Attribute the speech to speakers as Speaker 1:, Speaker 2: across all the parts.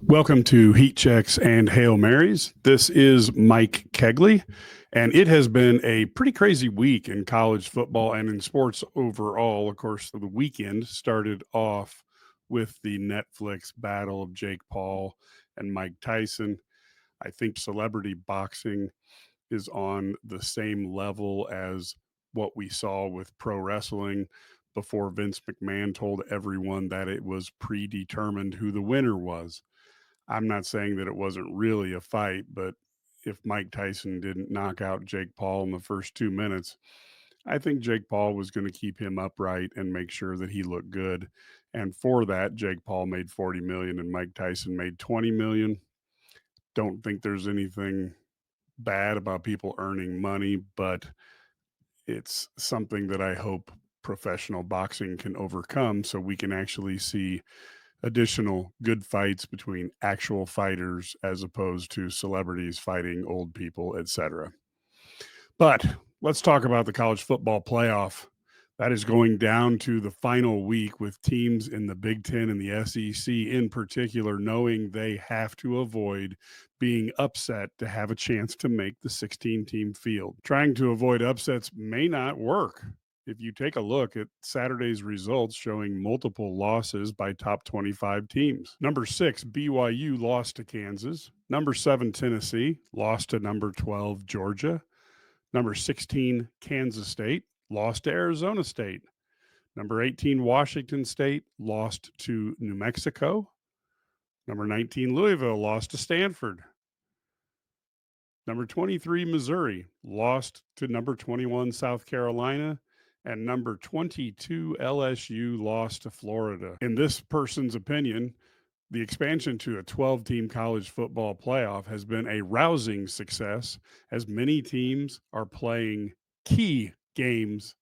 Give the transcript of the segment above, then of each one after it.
Speaker 1: Welcome to Heat Checks and Hail Marys. This is Mike Kegley, and it has been a pretty crazy week in college football and in sports overall. Of course, the weekend started off with the Netflix battle of Jake Paul and Mike Tyson. I think celebrity boxing is on the same level as what we saw with pro wrestling before Vince McMahon told everyone that it was predetermined who the winner was. I'm not saying that it wasn't really a fight, but if Mike Tyson didn't knock out Jake Paul in the first 2 minutes, I think Jake Paul was going to keep him upright and make sure that he looked good. And for that, Jake Paul made 40 million and Mike Tyson made 20 million. Don't think there's anything bad about people earning money, but it's something that I hope professional boxing can overcome so we can actually see additional good fights between actual fighters as opposed to celebrities fighting old people, etc. But let's talk about the college football playoff. That is going down to the final week with teams in the Big Ten and the SEC in particular knowing they have to avoid being upset to have a chance to make the 16 team field. Trying to avoid upsets may not work. If you take a look at Saturday's results showing multiple losses by top 25 teams. Number 6, BYU lost to Kansas. Number 7, Tennessee lost to number 12, Georgia. Number 16, Kansas State lost to Arizona State. Number 18, Washington State lost to New Mexico. Number 19, Louisville lost to Stanford. Number 23, Missouri lost to number 21, South Carolina. And number 22, LSU lost to Florida. In this person's opinion, the expansion to a 12-team college football playoff has been a rousing success as many teams are playing key games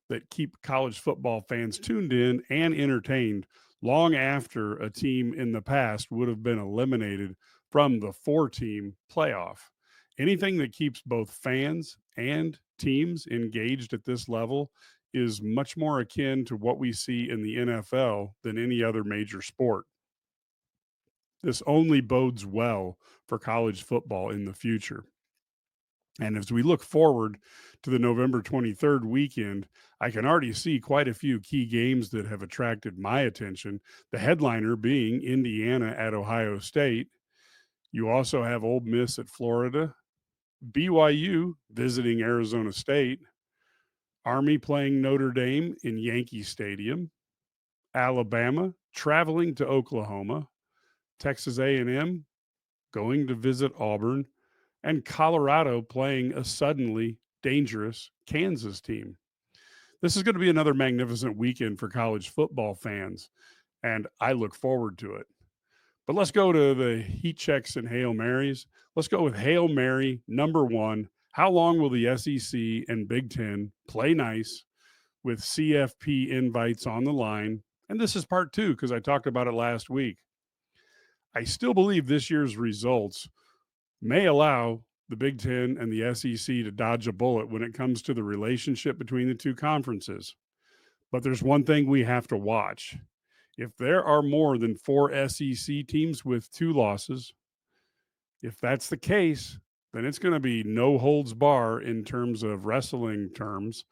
Speaker 1: that keep college football fans tuned in and entertained long after a team in the past would have been eliminated from the 4-team playoff. Anything that keeps both fans and teams engaged at this level is much more akin to what we see in the NFL than any other major sport. This only bodes well for college football in the future. And as we look forward to the November 23rd weekend, I can already see quite a few key games that have attracted my attention. The headliner being Indiana at Ohio State. You also have Ole Miss at Florida, BYU visiting Arizona State, Army playing Notre Dame in Yankee Stadium, Alabama traveling to Oklahoma, Texas A&M going to visit Auburn, and Colorado playing a suddenly dangerous Kansas team. This is going to be another magnificent weekend for college football fans, and I look forward to it. But let's go to the heat checks and Hail Marys. Let's go with Hail Mary number 1. How long will the SEC and Big Ten play nice with CFP invites on the line? And this is part 2 because I talked about it last week. I still believe this year's results may allow the Big Ten and the SEC to dodge a bullet when it comes to the relationship between the two conferences. But there's one thing we have to watch. If there are more than 4 SEC teams with 2 losses, if that's the case, then it's going to be no holds bar in terms of wrestling terms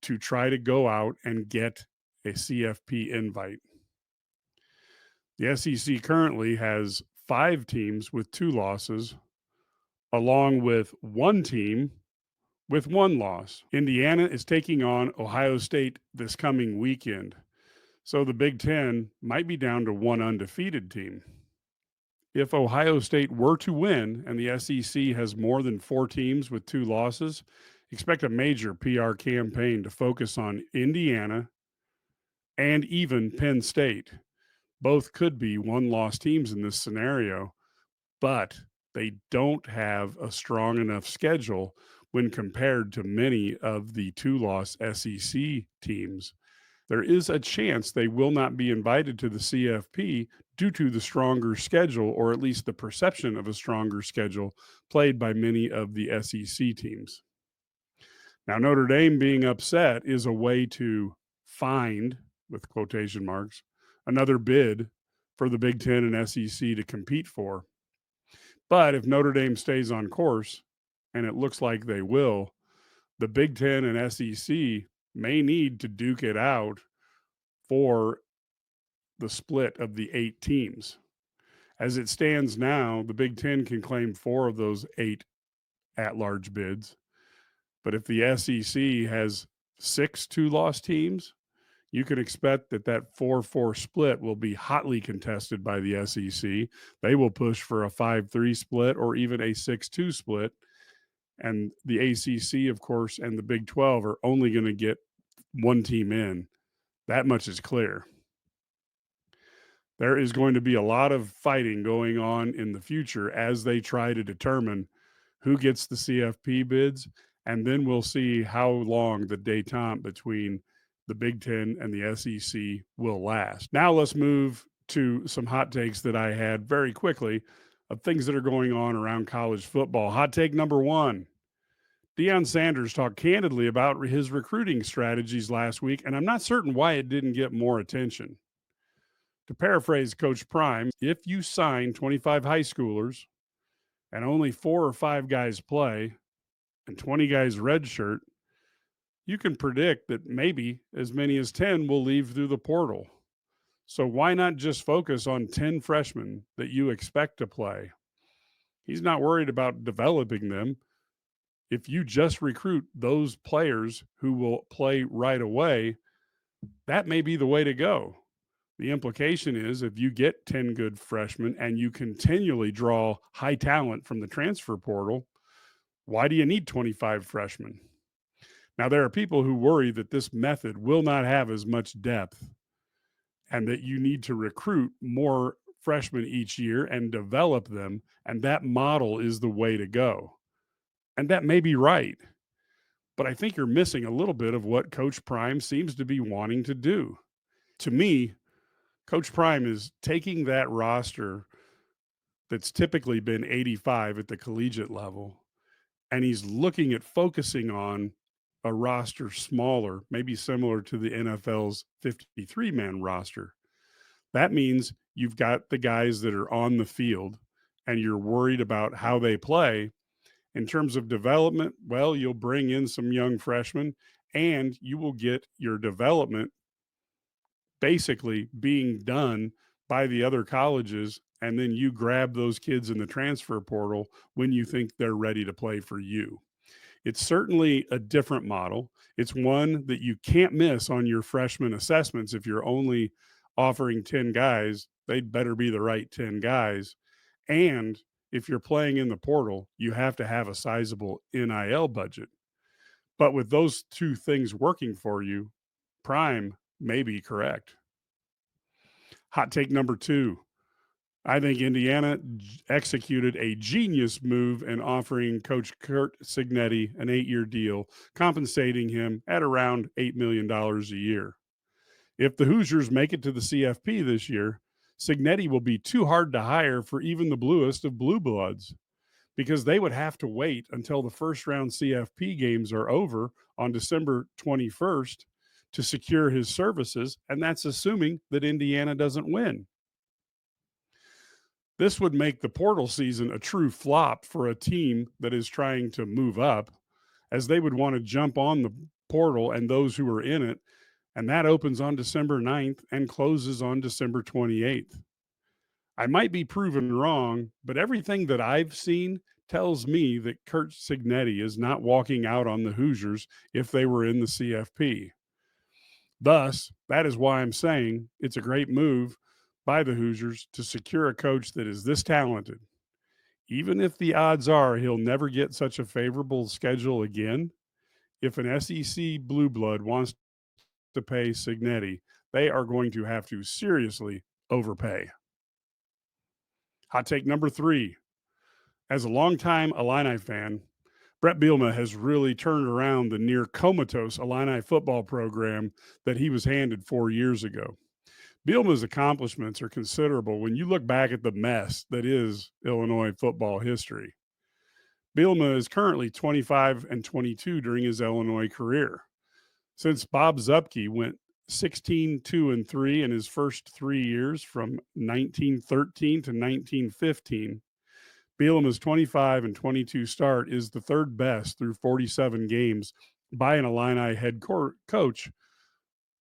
Speaker 1: to try to go out and get a CFP invite. The SEC currently has 5 teams with 2 losses, along with 1 team with 1 loss. Indiana is taking on Ohio State this coming weekend. So the Big Ten might be down to 1 undefeated team. If Ohio State were to win and the SEC has more than 4 teams with 2 losses, expect a major PR campaign to focus on Indiana and even Penn State. Both could be 1-loss teams in this scenario, but they don't have a strong enough schedule when compared to many of the 2-loss SEC teams. There is a chance they will not be invited to the CFP due to the stronger schedule, or at least the perception of a stronger schedule played by many of the SEC teams. Now, Notre Dame being upset is a way to find, with quotation marks, another bid for the Big Ten and SEC to compete for. But if Notre Dame stays on course, and it looks like they will, the Big Ten and SEC may need to duke it out for the split of the 8 teams. As it stands now, the Big Ten can claim 4 of those 8 at-large bids. But if the SEC has 6 two-loss teams, you can expect that 4-4 split will be hotly contested by the SEC. They will push for a 5-3 split or even a 6-2 split. And the ACC, of course, and the Big 12 are only going to get 1 team in. That much is clear. There is going to be a lot of fighting going on in the future as they try to determine who gets the CFP bids, and then we'll see how long the détente between the Big Ten and the SEC will last. Now let's move to some hot takes that I had very quickly of things that are going on around college football. Hot take number 1. Deion Sanders talked candidly about his recruiting strategies last week, and I'm not certain why it didn't get more attention. To paraphrase Coach Prime, if you sign 25 high schoolers and only 4 or 5 guys play and 20 guys redshirt, you can predict that maybe as many as 10 will leave through the portal. So why not just focus on 10 freshmen that you expect to play? He's not worried about developing them. If you just recruit those players who will play right away, that may be the way to go. The implication is if you get 10 good freshmen and you continually draw high talent from the transfer portal, why do you need 25 freshmen? Now, there are people who worry that this method will not have as much depth and that you need to recruit more freshmen each year and develop them, and that model is the way to go. And that may be right, but I think you're missing a little bit of what Coach Prime seems to be wanting to do. To me, Coach Prime is taking that roster that's typically been 85 at the collegiate level, and he's looking at focusing on a roster smaller, maybe similar to the NFL's 53-man roster. That means you've got the guys that are on the field, and you're worried about how they play. In terms of development, well, you'll bring in some young freshmen, and you will get your development basically being done by the other colleges, and then you grab those kids in the transfer portal when you think they're ready to play for you. It's certainly a different model. It's one that you can't miss on your freshman assessments. If you're only offering 10 guys, they'd better be the right 10 guys. And if you're playing in the portal, you have to have a sizable NIL budget. But with those two things working for you, Prime may be correct. Hot take number 2. I think Indiana executed a genius move in offering Coach Curt Cignetti an 8-year deal, compensating him at around $8 million a year. If the Hoosiers make it to the CFP this year, Cignetti will be too hard to hire for even the bluest of blue bloods, because they would have to wait until the first round CFP games are over on December 21st to secure his services, and that's assuming that Indiana doesn't win. This would make the portal season a true flop for a team that is trying to move up, as they would want to jump on the portal and those who are in it, and that opens on December 9th and closes on December 28th. I might be proven wrong, but everything that I've seen tells me that Curt Cignetti is not walking out on the Hoosiers if they were in the CFP. Thus, that is why I'm saying it's a great move by the Hoosiers to secure a coach that is this talented. Even if the odds are he'll never get such a favorable schedule again, if an SEC blue blood wants to pay Cignetti, they are going to have to seriously overpay. Hot take number 3. As a longtime Illini fan, Brett Bielema has really turned around the near comatose Illini football program that he was handed 4 years ago. Bielema's accomplishments are considerable when you look back at the mess that is Illinois football history. Bielema is currently 25-22 during his Illinois career. Since Bob Zuppke went 16-2-3 in his first 3 years from 1913 to 1915. Bielema's 25-22 start is the third best through 47 games by an Illini head coach,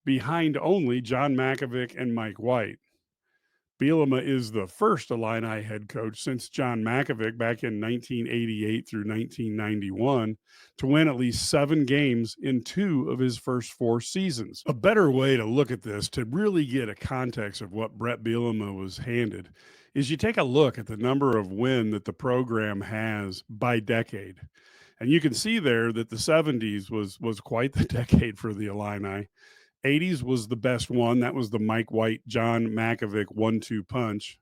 Speaker 1: behind only John Mackovic and Mike White. Bielema is the first Illini head coach since John Mackovic back in 1988 through 1991 to win at least 7 games in 2 of his first 4 seasons. A better way to look at this, to really get a context of what Bret Bielema was handed, is you take a look at the number of wins that the program has by decade. And you can see there that the 70s was quite the decade for the Illini. 80s was the best one. That was the Mike White, John Mackovic 1-2 punch.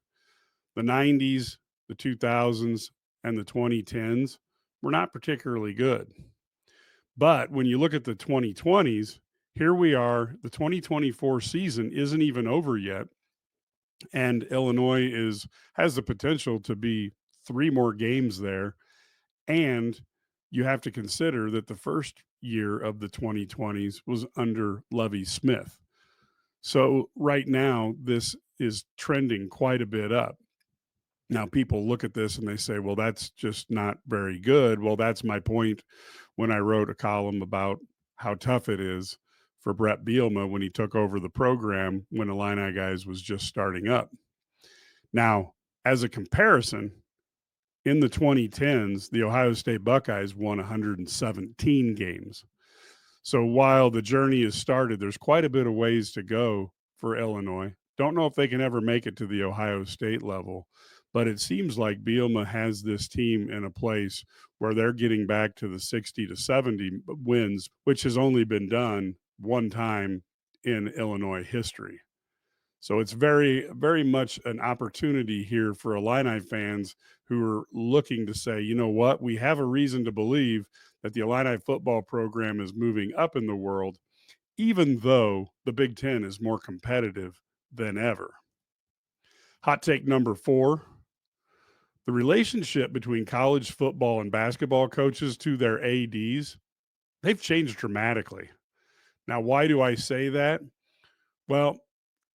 Speaker 1: The 90s, the 2000s, and the 2010s were not particularly good. But when you look at the 2020s, here we are. The 2024 season isn't even over yet. And Illinois has the potential to be 3 more games there. And you have to consider that the first year of the 2020s was under Lovie Smith. So right now, this is trending quite a bit up. Now, people look at this and they say, well, that's just not very good. Well, that's my point when I wrote a column about how tough it is for Bret Bielema when he took over the program when Illini Guys was just starting up. Now, as a comparison, in the 2010s, the Ohio State Buckeyes won 117 games. So while the journey has started, there's quite a bit of ways to go for Illinois. Don't know if they can ever make it to the Ohio State level, but it seems like Bielema has this team in a place where they're getting back to the 60 to 70 wins, which has only been done one time in Illinois history. So it's very, very much an opportunity here for Illini fans who are looking to say, you know what, we have a reason to believe that the Illini football program is moving up in the world, even though the Big Ten is more competitive than ever. Hot take number 4, the relationship between college football and basketball coaches to their ADs, they've changed dramatically. Now, why do I say that? Well,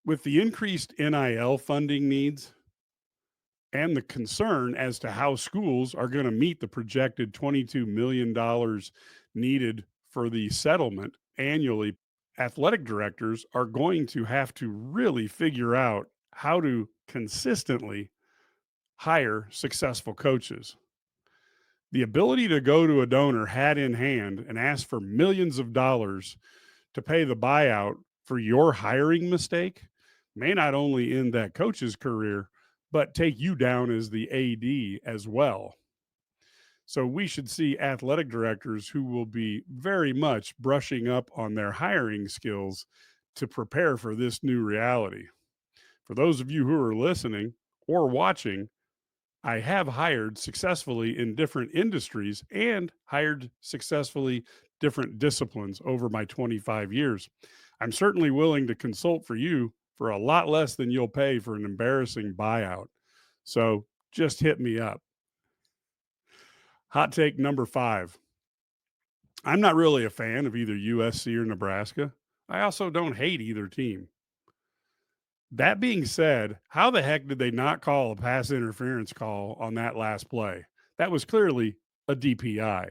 Speaker 1: with the increased NIL funding needs and the concern as to how schools are going to meet the projected $22 million needed for the settlement annually, athletic directors are going to have to really figure out how to consistently hire successful coaches. The ability to go to a donor hat in hand and ask for millions of dollars to pay the buyout for your hiring mistake may not only end that coach's career, but take you down as the AD as well. So we should see athletic directors who will be very much brushing up on their hiring skills to prepare for this new reality. For those of you who are listening or watching, I have hired successfully in different industries and hired successfully different disciplines over my 25 years. I'm certainly willing to consult for you for a lot less than you'll pay for an embarrassing buyout. So just hit me up. Hot take number 5. I'm not really a fan of either USC or Nebraska. I also don't hate either team. That being said, how the heck did they not call a pass interference call on that last play? That was clearly a DPI.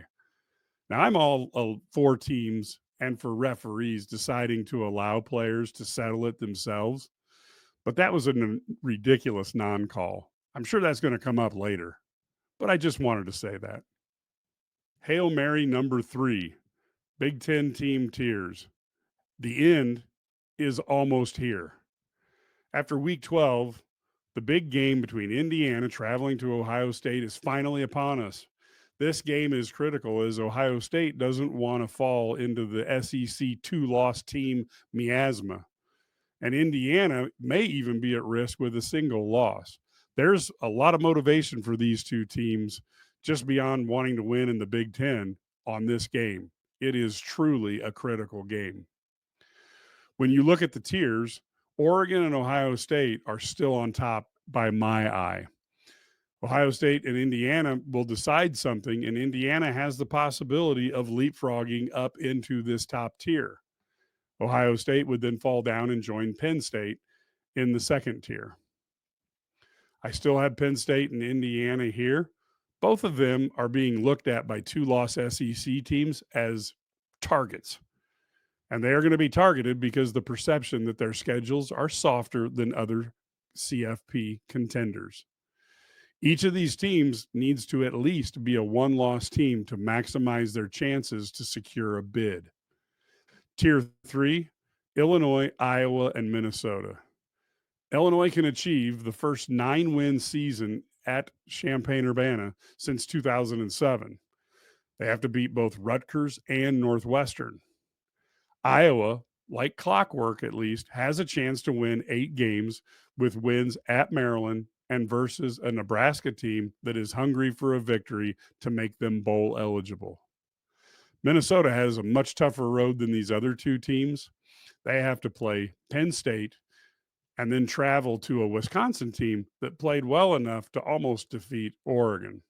Speaker 1: Now, I'm all for teams and for referees deciding to allow players to settle it themselves, but that was a ridiculous non-call. I'm sure that's going to come up later, but I just wanted to say that. Hail Mary number 3, Big Ten team tears. The end is almost here. After week 12, the big game between Indiana traveling to Ohio State is finally upon us. This game is critical as Ohio State doesn't want to fall into the SEC 2-loss team miasma. And Indiana may even be at risk with a single loss. There's a lot of motivation for these two teams just beyond wanting to win in the Big Ten on this game. It is truly a critical game. When you look at the tiers, Oregon and Ohio State are still on top by my eye. Ohio State and Indiana will decide something, and Indiana has the possibility of leapfrogging up into this top tier. Ohio State would then fall down and join Penn State in the second tier. I still have Penn State and Indiana here. Both of them are being looked at by two-loss SEC teams as targets. And they are going to be targeted because the perception that their schedules are softer than other CFP contenders. Each of these teams needs to at least be a one-loss team to maximize their chances to secure a bid. Tier 3, Illinois, Iowa, and Minnesota. Illinois can achieve the first 9-win season at Champaign-Urbana since 2007. They have to beat both Rutgers and Northwestern. Iowa, like clockwork at least, has a chance to win 8 games with wins at Maryland and versus a Nebraska team that is hungry for a victory to make them bowl eligible. Minnesota has a much tougher road than these other two teams. They have to play Penn State and then travel to a Wisconsin team that played well enough to almost defeat Oregon.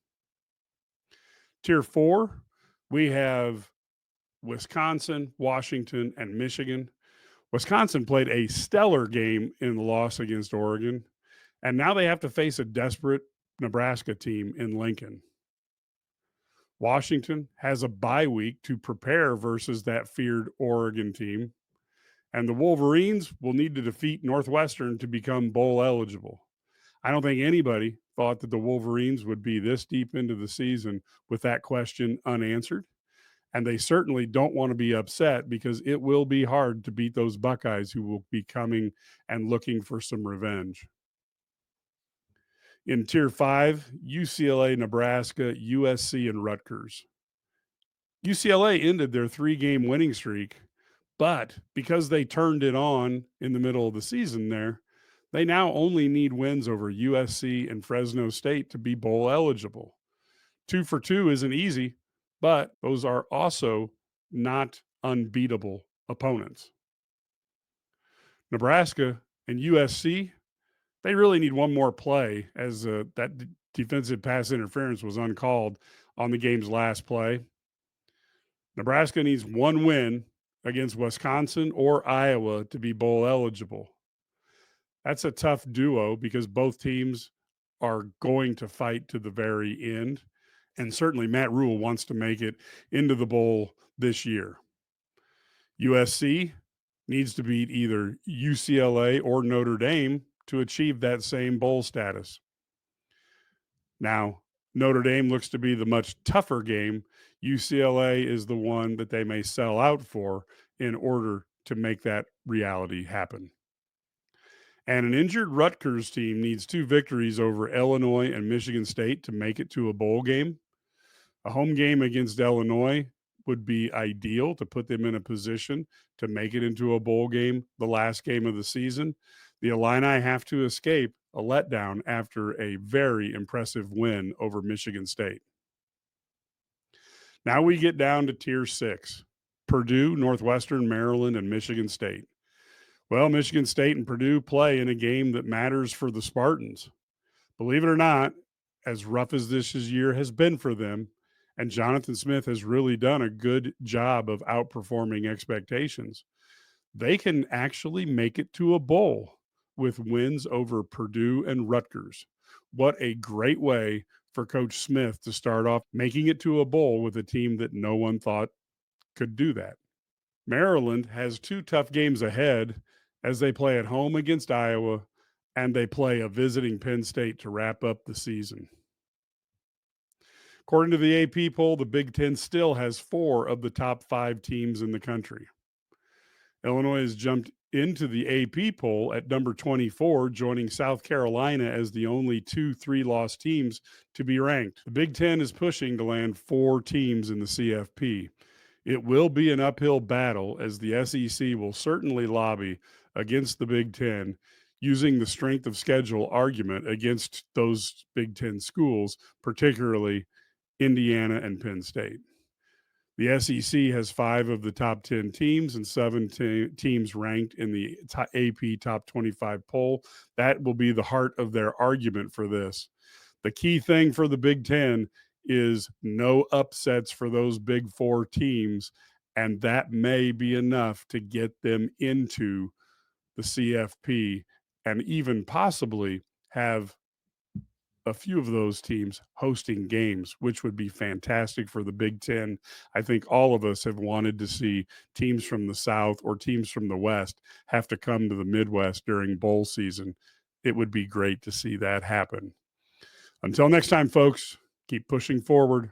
Speaker 1: Tier 4, we have Wisconsin, Washington, and Michigan. Wisconsin played a stellar game in the loss against Oregon, and now they have to face a desperate Nebraska team in Lincoln. Washington has a bye week to prepare versus that feared Oregon team, and the Wolverines will need to defeat Northwestern to become bowl eligible. I don't think anybody thought that the Wolverines would be this deep into the season with that question unanswered. And they certainly don't want to be upset because it will be hard to beat those Buckeyes who will be coming and looking for some revenge. In Tier 5, UCLA, Nebraska, USC, and Rutgers. UCLA ended their 3-game winning streak, but because they turned it on in the middle of the season there, they now only need wins over USC and Fresno State to be bowl eligible. 2 for 2 isn't easy, but those are also not unbeatable opponents. Nebraska and USC, they really need one more play as that defensive pass interference was uncalled on the game's last play. Nebraska needs one win against Wisconsin or Iowa to be bowl eligible. That's a tough duo because both teams are going to fight to the very end. And certainly Matt Rule wants to make it into the bowl this year. USC needs to beat either UCLA or Notre Dame to achieve that same bowl status. Now, Notre Dame looks to be the much tougher game. UCLA is the one that they may sell out for in order to make that reality happen. And an injured Rutgers team needs 2 victories over Illinois and Michigan State to make it to a bowl game. A home game against Illinois would be ideal to put them in a position to make it into a bowl game, the last game of the season. The Illini have to escape a letdown after a very impressive win over Michigan State. Now we get down to Tier 6, Purdue, Northwestern, Maryland, and Michigan State. Well, Michigan State and Purdue play in a game that matters for the Spartans. Believe it or not, as rough as this year has been for them, and Jonathan Smith has really done a good job of outperforming expectations, they can actually make it to a bowl with wins over Purdue and Rutgers. What a great way for Coach Smith to start off making it to a bowl with a team that no one thought could do that. Maryland has 2 tough games ahead as they play at home against Iowa and they play a visiting Penn State to wrap up the season. According to the AP poll, the Big Ten still has 4 of the top 5 teams in the country. Illinois has jumped into the AP poll at number 24, joining South Carolina as the only 2 3-loss teams to be ranked. The Big Ten is pushing to land 4 teams in the CFP. It will be an uphill battle as the SEC will certainly lobby against the Big Ten, using the strength of schedule argument against those Big Ten schools, particularly Indiana and Penn State. The SEC has 5 of the top 10 teams and 7 teams ranked in the AP Top 25 poll. That will be the heart of their argument for this. The key thing for the Big Ten is no upsets for those Big 4 teams And that may be enough to get them into the CFP and even possibly have a few of those teams hosting games, which would be fantastic for the Big Ten. I think all of us have wanted to see teams from the South or teams from the West have to come to the Midwest during bowl season. It would be great to see that happen. Until next time, folks, keep pushing forward.